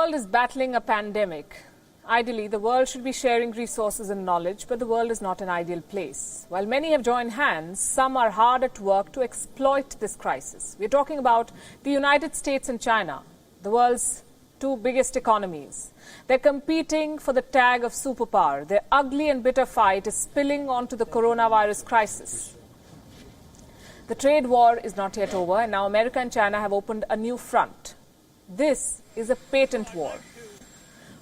world is battling a pandemic. Ideally, the world should be sharing resources and knowledge, but the world is not an ideal place. While many have joined hands, some are hard at work to exploit this crisis. We're talking about the United States and China, the world's two biggest economies. They're competing for the tag of superpower. Their ugly and bitter fight is spilling onto the coronavirus crisis. The trade war is not yet over, and now America and China have opened a new front. This is a patent war.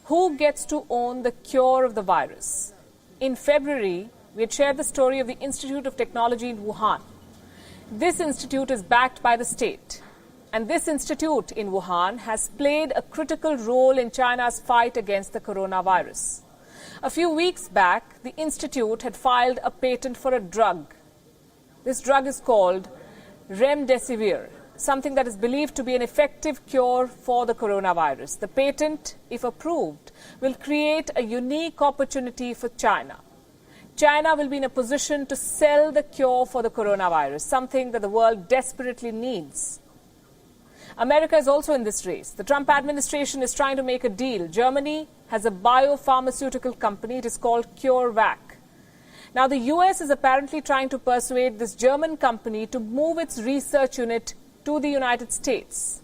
Who gets to own the cure of the virus? In February, we had shared the story of the Institute of Technology in Wuhan. This institute is backed by the state. And this institute in Wuhan has played a critical role in China's fight against the coronavirus. A few weeks back, the institute had filed a patent for a drug. This drug is called remdesivir, something that is believed to be an effective cure for the coronavirus. The patent, if approved, will create a unique opportunity for China. China will be in a position to sell the cure for the coronavirus, something that the world desperately needs. America is also in this race. The Trump administration is trying to make a deal. Germany has a biopharmaceutical company. It is called CureVac. Now, the US is apparently trying to persuade this German company to move its research unit to the United States.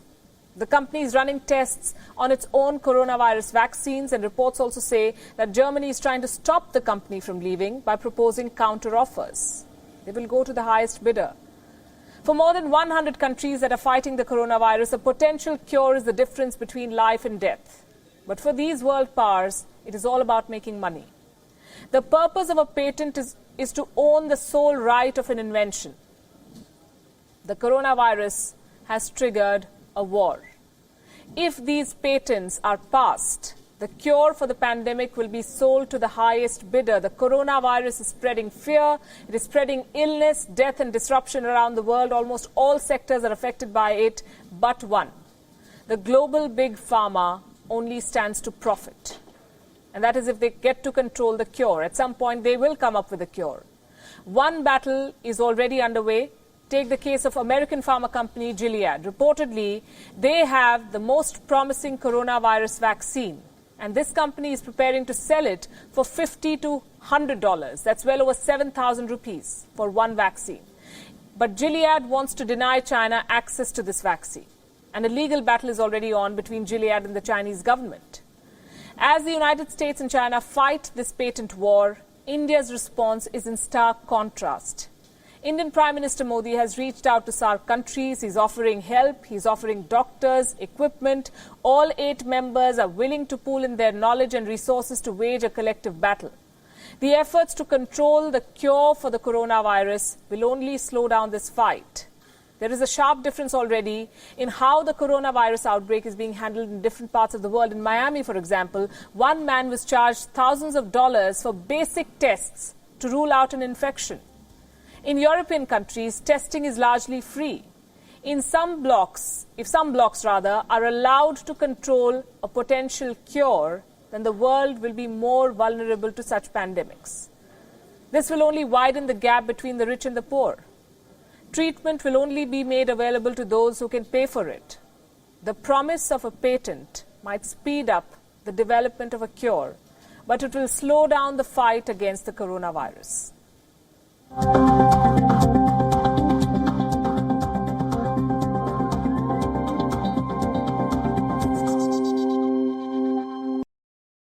The company is running tests on its own coronavirus vaccines, and reports also say that Germany is trying to stop the company from leaving by proposing counter-offers. They will go to the highest bidder. For more than 100 countries that are fighting the coronavirus, a potential cure is the difference between life and death. But for these world powers, it is all about making money. The purpose of a patent is to own the sole right of an invention. The coronavirus has triggered a war. If these patents are passed, the cure for the pandemic will be sold to the highest bidder. The coronavirus is spreading fear. It is spreading illness, death, and disruption around the world. Almost all sectors are affected by it, but one. The global big pharma only stands to profit. And that is if they get to control the cure. At some point, they will come up with a cure. One battle is already underway. Take the case of American pharma company Gilead. Reportedly, they have the most promising coronavirus vaccine. And this company is preparing to sell it for $50 to $100. That's well over 7,000 rupees for one vaccine. But Gilead wants to deny China access to this vaccine. And a legal battle is already on between Gilead and the Chinese government. As the United States and China fight this patent war, India's response is in stark contrast. Indian Prime Minister Modi has reached out to SAARC countries. He's offering help. He's offering doctors, equipment. All 8 members are willing to pool in their knowledge and resources to wage a collective battle. The efforts to control the cure for the coronavirus will only slow down this fight. There is a sharp difference already in how the coronavirus outbreak is being handled in different parts of the world. In Miami, for example, one man was charged thousands of dollars for basic tests to rule out an infection. In European countries, testing is largely free. If some blocks are allowed to control a potential cure, then the world will be more vulnerable to such pandemics. This will only widen the gap between the rich and the poor. Treatment will only be made available to those who can pay for it. The promise of a patent might speed up the development of a cure, but it will slow down the fight against the coronavirus.